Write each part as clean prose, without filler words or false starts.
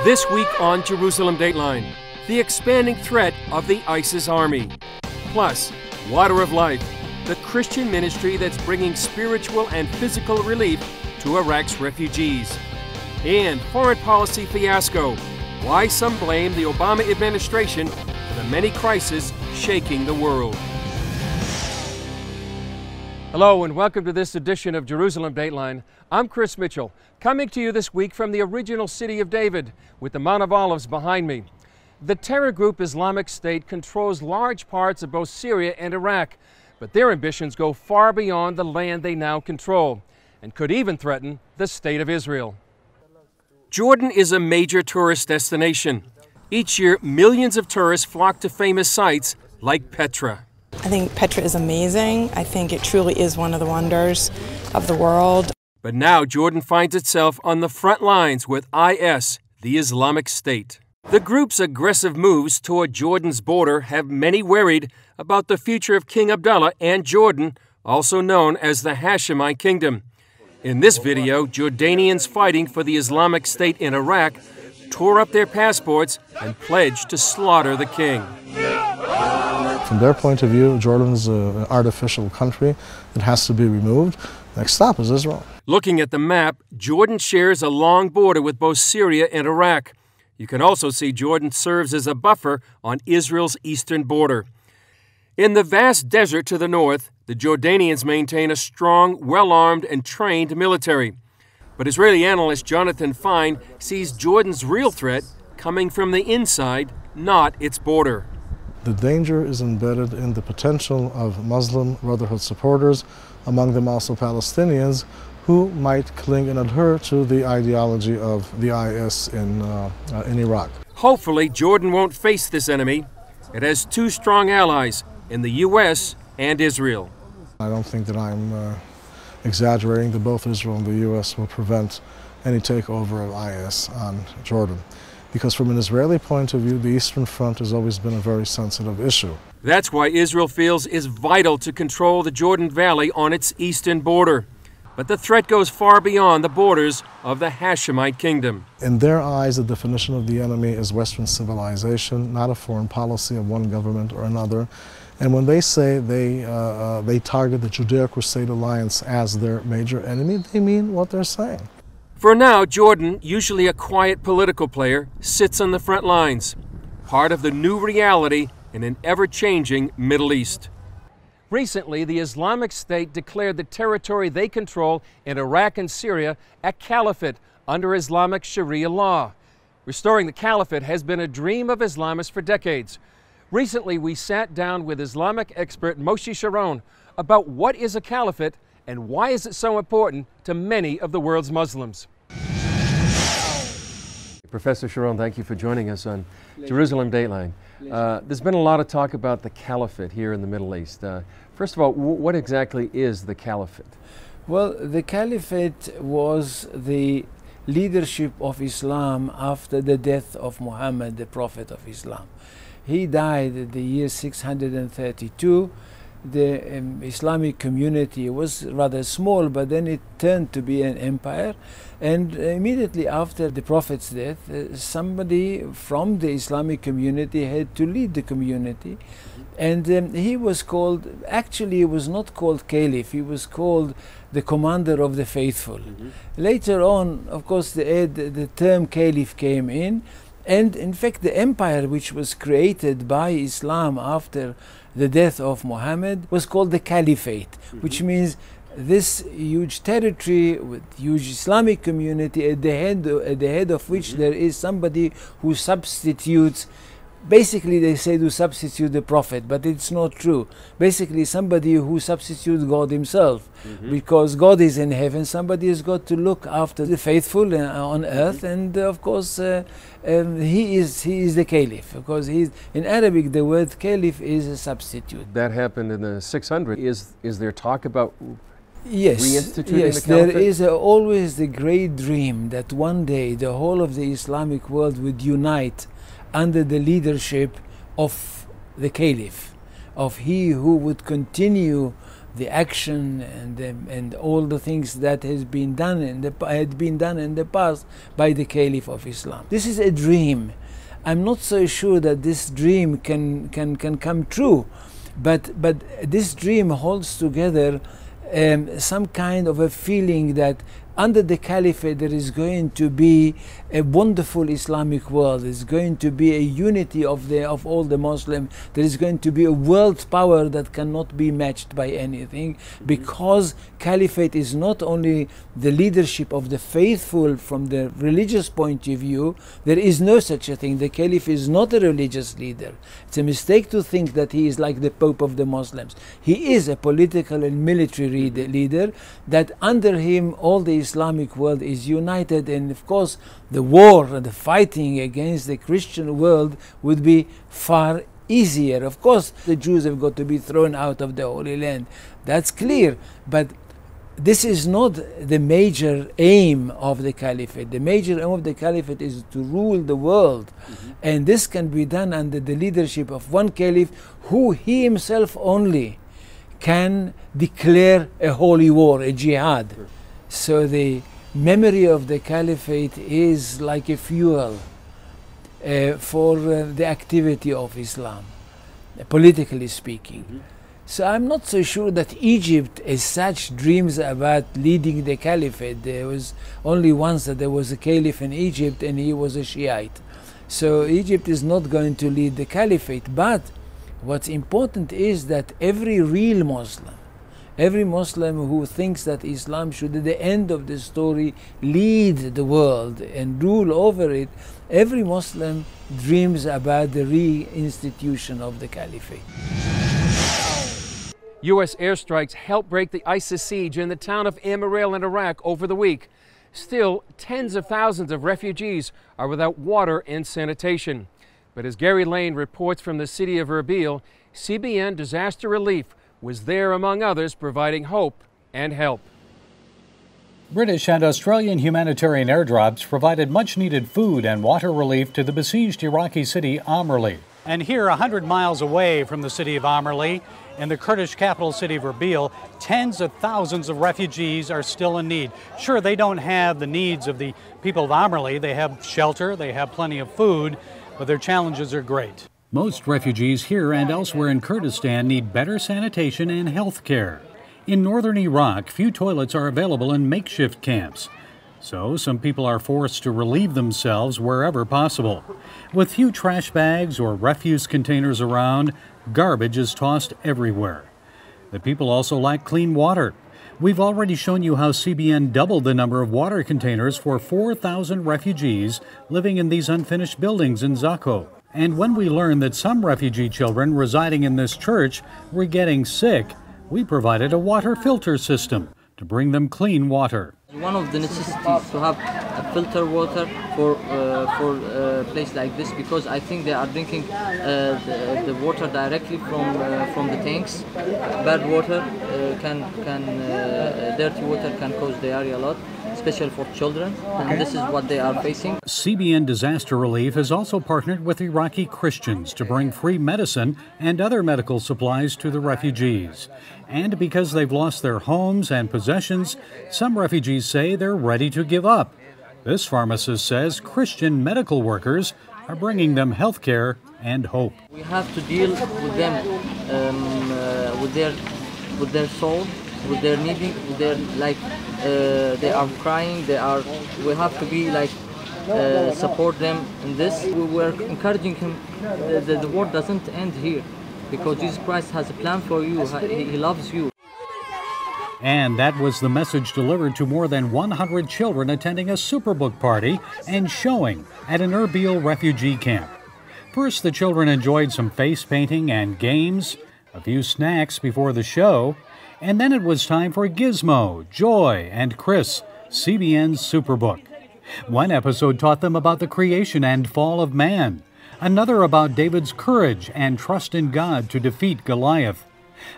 This week on Jerusalem Dateline, the expanding threat of the ISIS army. Plus, Water of Life, the Christian ministry that's bringing spiritual and physical relief to Iraq's refugees. And foreign policy fiasco, why some blame the Obama administration for the many crises shaking the world. Hello and welcome to this edition of Jerusalem Dateline. I'm Chris Mitchell, coming to you this week from the original city of David, with the Mount of Olives behind me. The terror group Islamic State controls large parts of both Syria and Iraq, but their ambitions go far beyond the land they now control, and could even threaten the state of Israel. Jordan is a major tourist destination. Each year, millions of tourists flock to famous sites like Petra. I think Petra is amazing. I think it truly is one of the wonders of the world. But now Jordan finds itself on the front lines with IS, the Islamic State. The group's aggressive moves toward Jordan's border have many worried about the future of King Abdullah and Jordan, also known as the Hashemite Kingdom. In this video, Jordanians fighting for the Islamic State in Iraq tore up their passports and pledged to slaughter the king. From their point of view, Jordan is an artificial country that has to be removed. Next stop is Israel. Looking at the map, Jordan shares a long border with both Syria and Iraq. You can also see Jordan serves as a buffer on Israel's eastern border. In the vast desert to the north, the Jordanians maintain a strong, well-armed and trained military. But Israeli analyst Jonathan Fine sees Jordan's real threat coming from the inside, not its border. The danger is embedded in the potential of Muslim Brotherhood supporters, among them also Palestinians, who might cling and adhere to the ideology of the IS in Iraq. Hopefully, Jordan won't face this enemy. It has two strong allies in the U.S. and Israel. I don't think that I'm exaggerating that both Israel and the U.S. will prevent any takeover of IS on Jordan. Because from an Israeli point of view, the Eastern Front has always been a very sensitive issue. That's why Israel feels it's vital to control the Jordan Valley on its eastern border. But the threat goes far beyond the borders of the Hashemite Kingdom. In their eyes, the definition of the enemy is Western civilization, not a foreign policy of one government or another. And when they say they target the Judeo-Crusade alliance as their major enemy, they mean what they're saying. For now, Jordan, usually a quiet political player, sits on the front lines, part of the new reality in an ever-changing Middle East. Recently, the Islamic State declared the territory they control in Iraq and Syria a caliphate under Islamic Sharia law. Restoring the caliphate has been a dream of Islamists for decades. Recently, we sat down with Islamic expert Moshe Sharon about what is a caliphate and why is it so important to many of the world's Muslims. Professor Sharon, thank you for joining us on Jerusalem Dateline. There's been a lot of talk about the caliphate here in the Middle East. First of all, what exactly is the caliphate? Well, the caliphate was the leadership of Islam after the death of Muhammad, the prophet of Islam. He died in the year 632. The Islamic community was rather small, but then it turned to be an empire. And immediately after the Prophet's death, somebody from the Islamic community had to lead the community. And he was called, actually he was not called Caliph, he was called the commander of the faithful. Later on, of course, the term Caliph came in. And in fact, the empire which was created by Islam after the death of Muhammad was called the Caliphate, which means this huge territory with huge Islamic community at the head of which there is somebody who substitutes. Basically, they say to substitute the Prophet, but it's not true. Basically, somebody who substitutes God himself. Because God is in heaven, somebody has got to look after the faithful on earth, and of course, he is the Caliph. Because in Arabic, the word Caliph is a substitute. That happened in the 600s. Is there talk about reinstituting the caliphate? There is always the great dream that one day the whole of the Islamic world would unite under the leadership of the Caliph, of he who would continue the action and all the things that had been done in the past by the Caliph of Islam. This is a dream. I'm not so sure that this dream can come true, but this dream holds together some kind of a feeling that under the Caliphate there is going to be a wonderful Islamic world. There's going to be a unity of all the Muslims. There is going to be a world power that cannot be matched by anything, because Caliphate is not only the leadership of the faithful from the religious point of view. There is no such a thing. The Caliph is not a religious leader. It's a mistake to think that he is like the Pope of the Muslims. He is a political and military leader, that under him all the Islamic world is united, and of course the war and the fighting against the Christian world would be far easier. Of course the Jews have got to be thrown out of the Holy Land, that's clear, but this is not the major aim of the Caliphate. The major aim of the Caliphate is to rule the world, and this can be done under the leadership of one Caliph who he himself only can declare a holy war, a jihad. So the memory of the Caliphate is like a fuel for the activity of Islam, politically speaking. So I'm not so sure that Egypt as such dreams about leading the Caliphate. There was only once that there was a Caliph in Egypt, and he was a Shiite. So Egypt is not going to lead the Caliphate, but what's important is that every real Muslim, every Muslim who thinks that Islam should at the end of the story lead the world and rule over it, every Muslim dreams about the reinstitution of the Caliphate. U.S. airstrikes helped break the ISIS siege in the town of Amirel in Iraq over the week. Still, tens of thousands of refugees are without water and sanitation. But as Gary Lane reports from the city of Erbil, CBN Disaster Relief was there, among others, providing hope and help. British and Australian humanitarian airdrops provided much-needed food and water relief to the besieged Iraqi city Amirli. And here, 100 miles away from the city of Amirli, in the Kurdish capital city of Erbil, tens of thousands of refugees are still in need. Sure, they don't have the needs of the people of Amirli. They have shelter, they have plenty of food, but their challenges are great. Most refugees here and elsewhere in Kurdistan need better sanitation and health care. In northern Iraq, few toilets are available in makeshift camps. So some people are forced to relieve themselves wherever possible. With few trash bags or refuse containers around, garbage is tossed everywhere. The people also lack clean water. We've already shown you how CBN doubled the number of water containers for 4,000 refugees living in these unfinished buildings in Zakho. And when we learned that some refugee children residing in this church were getting sick, we provided a water filter system to bring them clean water. One of the necessities to have a filter water for a place like this, because I think they are drinking the water directly from the tanks. Bad water dirty water can cause diarrhea a lot, especially for children, and this is what they are facing. CBN Disaster Relief has also partnered with Iraqi Christians to bring free medicine and other medical supplies to the refugees. And because they've lost their homes and possessions, some refugees say they're ready to give up. This pharmacist says Christian medical workers are bringing them health care and hope. We have to deal with them, with their soul, with their needing, they are crying. We have to be support them in this. We were encouraging him. The war doesn't end here, because Jesus Christ has a plan for you. He loves you. And that was the message delivered to more than 100 children attending a Superbook party and showing at an Erbil refugee camp. First, the children enjoyed some face painting and games, a few snacks before the show, and then it was time for Gizmo, Joy, and Chris, CBN's Superbook. One episode taught them about the creation and fall of man, another about David's courage and trust in God to defeat Goliath.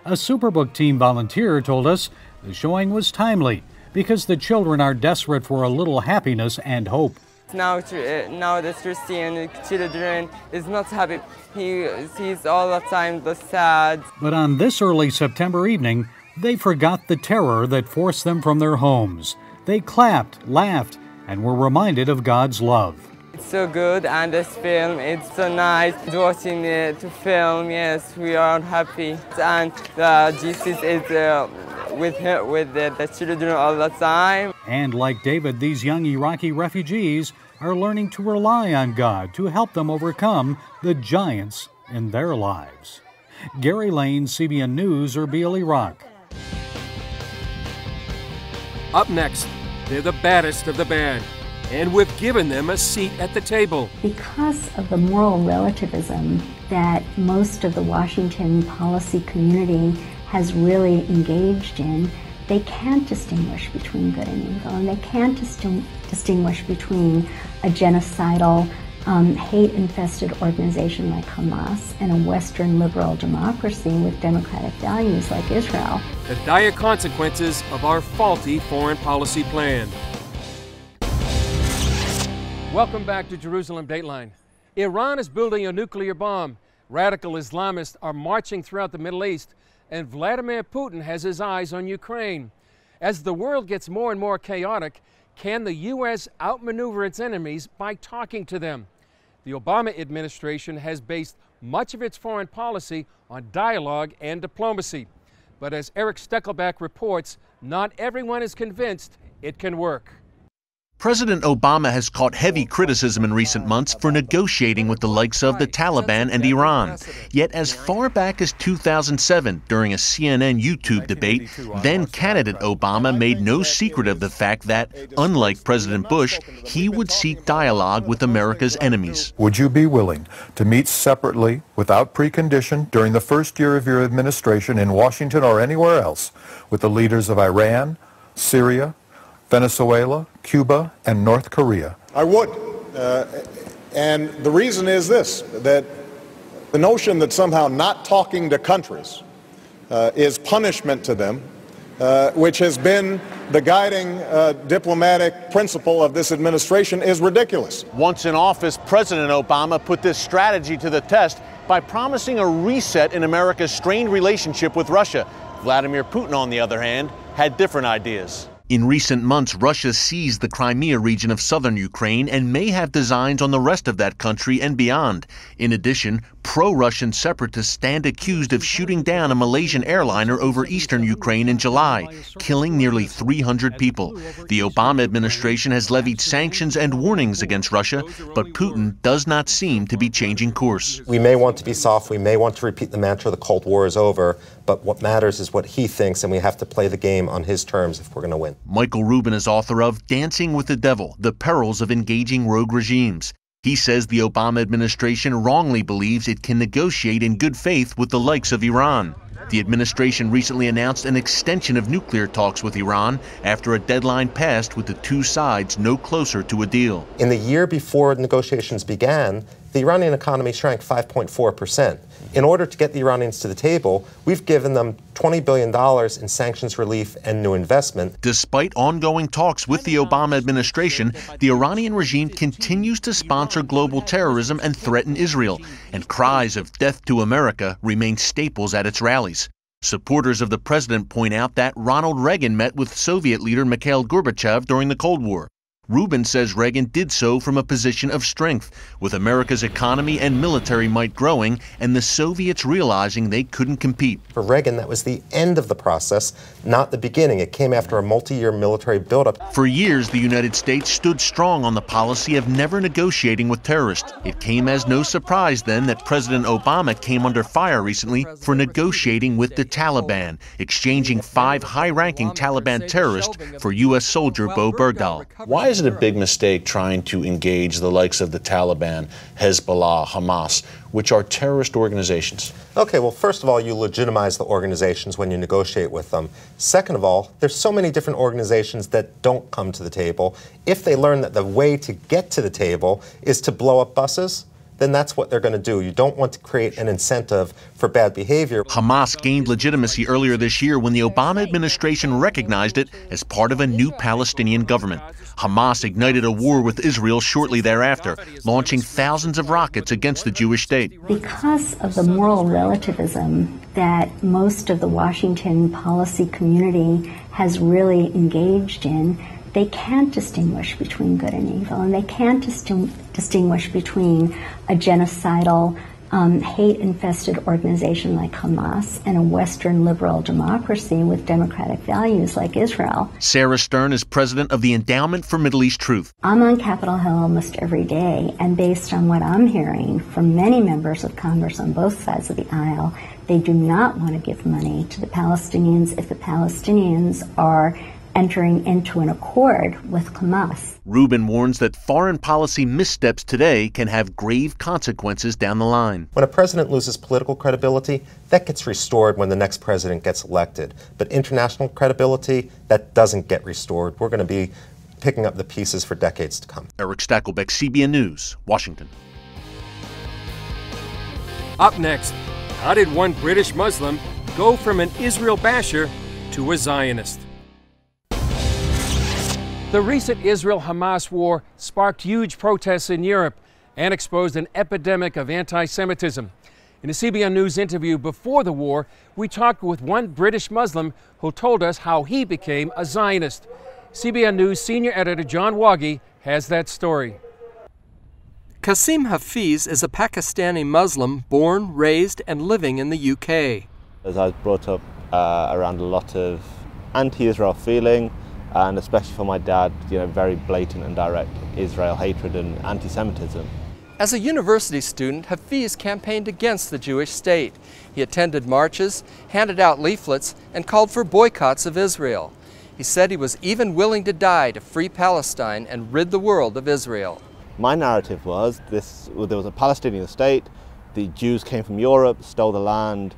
A Superbook team volunteer told us the showing was timely because the children are desperate for a little happiness and hope. Now the Christian children is not happy. He sees all the time the sad. But on this early September evening, They forgot the terror that forced them from their homes. They clapped, laughed, and were reminded of God's love. It's so good, and this film, it's so nice watching it to film. Yes, we are happy, and Jesus is with the children all the time. And like David, these young Iraqi refugees are learning to rely on God to help them overcome the giants in their lives. Gary Lane, CBN News, Erbil, Iraq. Up next, they're the baddest of the bad, and we've given them a seat at the table. Because of the moral relativism that most of the Washington policy community has really engaged in, they can't distinguish between good and evil, and they can't distinguish between a genocidal, hate-infested organization like Hamas and a Western liberal democracy with democratic values like Israel. The dire consequences of our faulty foreign policy plan. Welcome back to Jerusalem Dateline. Iran is building a nuclear bomb. Radical Islamists are marching throughout the Middle East, and Vladimir Putin has his eyes on Ukraine. As the world gets more and more chaotic, can the U.S. outmaneuver its enemies by talking to them? The Obama administration has based much of its foreign policy on dialogue and diplomacy. But as Eric Steckelbach reports, not everyone is convinced it can work. President Obama has caught heavy criticism in recent months for negotiating with the likes of the Taliban and Iran. Yet as far back as 2007, during a CNN YouTube debate, then candidate Obama made no secret of the fact that, unlike President Bush, he would seek dialogue with America's enemies. Would you be willing to meet separately, without precondition, during the first year of your administration in Washington or anywhere else, with the leaders of Iran, Syria, Venezuela, Cuba, and North Korea? I would. And the reason is this, that the notion that somehow not talking to countries is punishment to them, which has been the guiding diplomatic principle of this administration, is ridiculous. Once in office, President Obama put this strategy to the test by promising a reset in America's strained relationship with Russia. Vladimir Putin, on the other hand, had different ideas. In recent months, Russia seized the Crimea region of southern Ukraine and may have designs on the rest of that country and beyond. In addition, pro-Russian separatists stand accused of shooting down a Malaysian airliner over eastern Ukraine in July, killing nearly 300 people. The Obama administration has levied sanctions and warnings against Russia, but Putin does not seem to be changing course. We may want to be soft, we may want to repeat the mantra, the Cold War is over, but what matters is what he thinks, and we have to play the game on his terms if we're going to win. Michael Rubin is author of Dancing with the Devil, The Perils of Engaging Rogue Regimes. He says the Obama administration wrongly believes it can negotiate in good faith with the likes of Iran. The administration recently announced an extension of nuclear talks with Iran after a deadline passed with the two sides no closer to a deal. In the year before negotiations began, the Iranian economy shrank 5.4%. In order to get the Iranians to the table, we've given them $20 billion in sanctions relief and new investment. Despite ongoing talks with the Obama administration, the Iranian regime continues to sponsor global terrorism and threaten Israel, and cries of death to America remain staples at its rallies. Supporters of the president point out that Ronald Reagan met with Soviet leader Mikhail Gorbachev during the Cold War. Rubin says Reagan did so from a position of strength, with America's economy and military might growing and the Soviets realizing they couldn't compete. For Reagan, that was the end of the process, not the beginning. It came after a multi-year military buildup. For years, the United States stood strong on the policy of never negotiating with terrorists. It came as no surprise then that President Obama came under fire recently for negotiating with the Taliban, exchanging 5 high-ranking Taliban terrorists for U.S. soldier Bo Bergdahl. Why is it a big mistake trying to engage the likes of the Taliban, Hezbollah, Hamas, which are terrorist organizations? Okay, well, first of all, you legitimize the organizations when you negotiate with them. Second of all, there's so many different organizations that don't come to the table. If they learn that the way to get to the table is to blow up buses, then that's what they're going to do. You don't want to create an incentive for bad behavior. Hamas gained legitimacy earlier this year when the Obama administration recognized it as part of a new Palestinian government. Hamas ignited a war with Israel shortly thereafter, launching thousands of rockets against the Jewish state. Because of the moral relativism that most of the Washington policy community has really engaged in, they can't distinguish between good and evil, and they can't distinguish between a genocidal, hate-infested organization like Hamas and a Western liberal democracy with democratic values like Israel. Sarah Stern is president of the Endowment for Middle East Truth. I'm on Capitol Hill almost every day, and based on what I'm hearing from many members of Congress on both sides of the aisle, they do not want to give money to the Palestinians if the Palestinians are entering into an accord with Hamas. Rubin warns that foreign policy missteps today can have grave consequences down the line. When a president loses political credibility, that gets restored when the next president gets elected. But international credibility, that doesn't get restored. We're going to be picking up the pieces for decades to come. Eric Stakelbeck, CBN News, Washington. Up next, how did one British Muslim go from an Israel basher to a Zionist? The recent Israel-Hamas war sparked huge protests in Europe and exposed an epidemic of anti-Semitism. In a CBN News interview before the war, we talked with one British Muslim who told us how he became a Zionist. CBN News senior editor John Wagee has that story. Qasim Hafiz is a Pakistani Muslim born, raised, and living in the UK. As I was brought up around a lot of anti-Israel feeling, and especially for my dad, very blatant and direct Israel hatred and anti-Semitism. As a university student, Hafiz campaigned against the Jewish state. He attended marches, handed out leaflets, and called for boycotts of Israel. He said he was even willing to die to free Palestine and rid the world of Israel. My narrative was there was a Palestinian state, the Jews came from Europe, stole the land,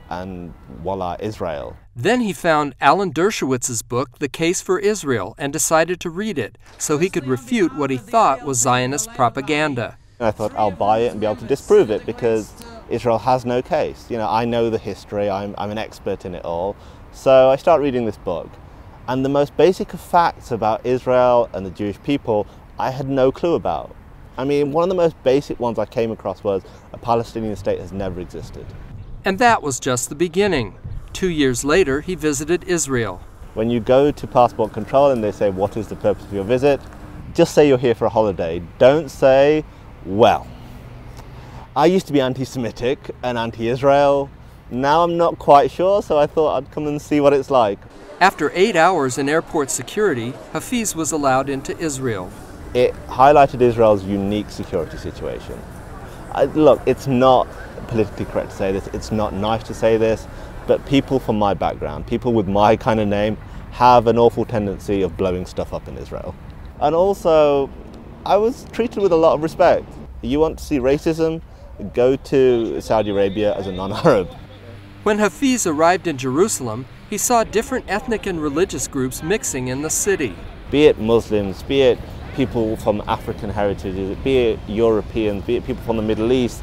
and voila, Israel. Then he found Alan Dershowitz's book, The Case for Israel, and decided to read it so he could refute what he thought was Zionist propaganda. I thought I'll buy it and be able to disprove it because Israel has no case. I know the history, I'm an expert in it all. So I start reading this book, and the most basic of facts about Israel and the Jewish people I had no clue about. I mean, one of the most basic ones I came across was a Palestinian state has never existed. And that was just the beginning. 2 years later, he visited Israel. When you go to passport control and they say, what is the purpose of your visit? Just say you're here for a holiday. Don't say, well, I used to be anti-Semitic and anti-Israel. Now I'm not quite sure, so I thought I'd come and see what it's like. After 8 hours in airport security, Hafiz was allowed into Israel. It highlighted Israel's unique security situation. Look, it's not politically correct to say this, it's not nice to say this, but people from my background, people with my kind of name, have an awful tendency of blowing stuff up in Israel. And also, I was treated with a lot of respect. You want to see racism? Go to Saudi Arabia as a non-Arab. When Hafiz arrived in Jerusalem, he saw different ethnic and religious groups mixing in the city. Be it Muslims, be it people from African heritage, be it Europeans, be it people from the Middle East.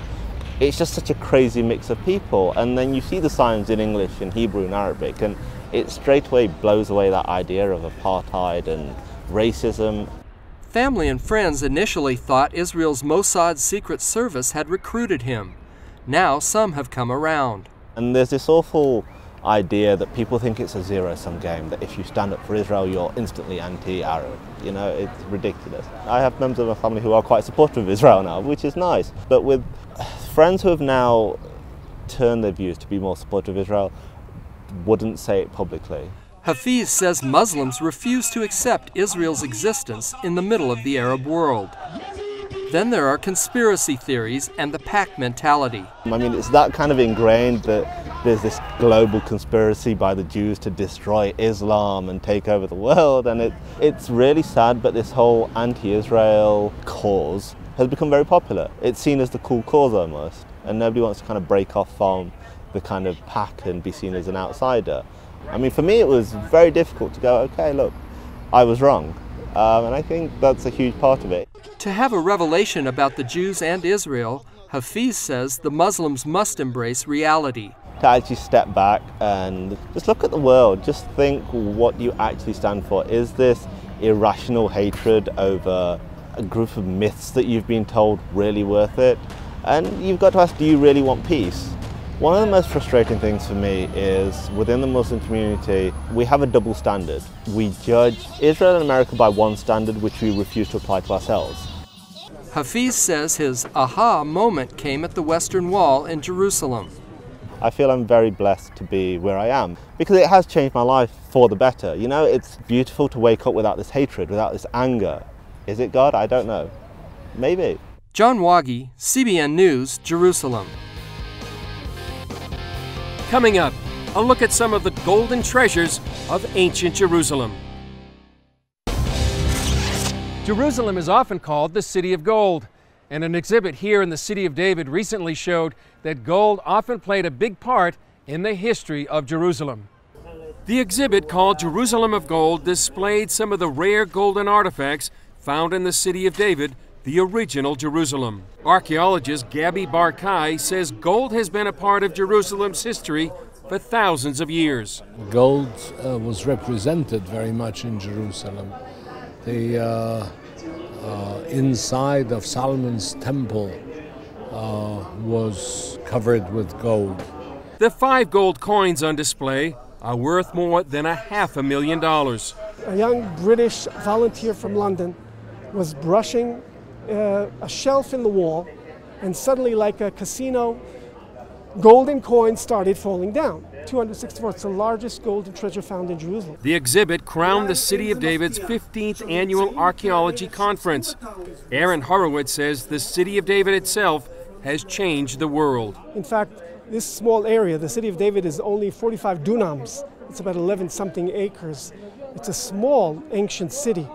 It's just such a crazy mix of people. And then you see the signs in English and Hebrew and Arabic, and it straight away blows away that idea of apartheid and racism. Family and friends initially thought Israel's Mossad Secret Service had recruited him. Now some have come around. And there's this awful idea that people think it's a zero-sum game, that if you stand up for Israel, you're instantly anti-Arab. It's ridiculous. I have members of my family who are quite supportive of Israel now, which is nice. But with friends who have now turned their views to be more supportive of Israel, wouldn't say it publicly. Hafiz says Muslims refuse to accept Israel's existence in the middle of the Arab world. Then there are conspiracy theories and the pack mentality. I mean, it's that kind of ingrained that there's this global conspiracy by the Jews to destroy Islam and take over the world, and it's really sad, but this whole anti-Israel cause has become very popular. It's seen as the cool cause almost, and nobody wants to kind of break off from the kind of pack and be seen as an outsider. I mean, for me it was very difficult to go, okay, look, I was wrong. And I think that's a huge part of it. To have a revelation about the Jews and Israel, Hafiz says the Muslims must embrace reality. To actually step back and just look at the world, just think what you actually stand for. Is this irrational hatred over a group of myths that you've been told really worth it? And you've got to ask, do you really want peace? One of the most frustrating things for me is within the Muslim community, we have a double standard. We judge Israel and America by one standard which we refuse to apply to ourselves. Hafiz says his aha moment came at the Western Wall in Jerusalem. I feel I'm very blessed to be where I am because it has changed my life for the better. You know, it's beautiful to wake up without this hatred, without this anger. Is it God? I don't know. Maybe. John Wagi, CBN News, Jerusalem. Coming up, a look at some of the golden treasures of ancient Jerusalem. Jerusalem is often called the City of Gold, and an exhibit here in the City of David recently showed that gold often played a big part in the history of Jerusalem. The exhibit, called Jerusalem of Gold, displayed some of the rare golden artifacts found in the City of David, the original Jerusalem. Archaeologist Gabi Barkai says gold has been a part of Jerusalem's history for thousands of years. Gold was represented very much in Jerusalem. The inside of Solomon's temple was covered with gold. The 5 gold coins on display are worth more than $500,000. A young British volunteer from London was brushing a shelf in the wall, and suddenly, like a casino, golden coins started falling down. 264, it's the largest golden treasure found in Jerusalem. The exhibit crowned the City of David's 15th annual archaeology conference. Aaron Horowitz says the City of David itself has changed the world. In fact, this small area, the City of David, is only 45 dunams. It's about 11-something acres. It's a small, ancient city,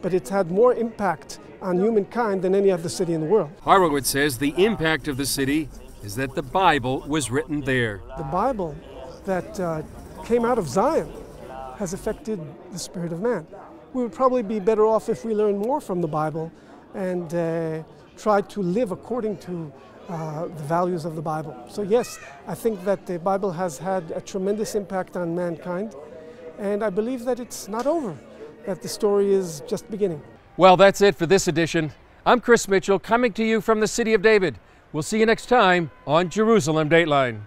but it's had more impact on humankind than any other city in the world. Horowitz says the impact of the city is that the Bible was written there. The Bible that came out of Zion has affected the spirit of man. We would probably be better off if we learned more from the Bible and tried to live according to the values of the Bible. So yes, I think that the Bible has had a tremendous impact on mankind, and I believe that it's not over, that the story is just beginning. Well, that's it for this edition. I'm Chris Mitchell, coming to you from the City of David. We'll see you next time on Jerusalem Dateline.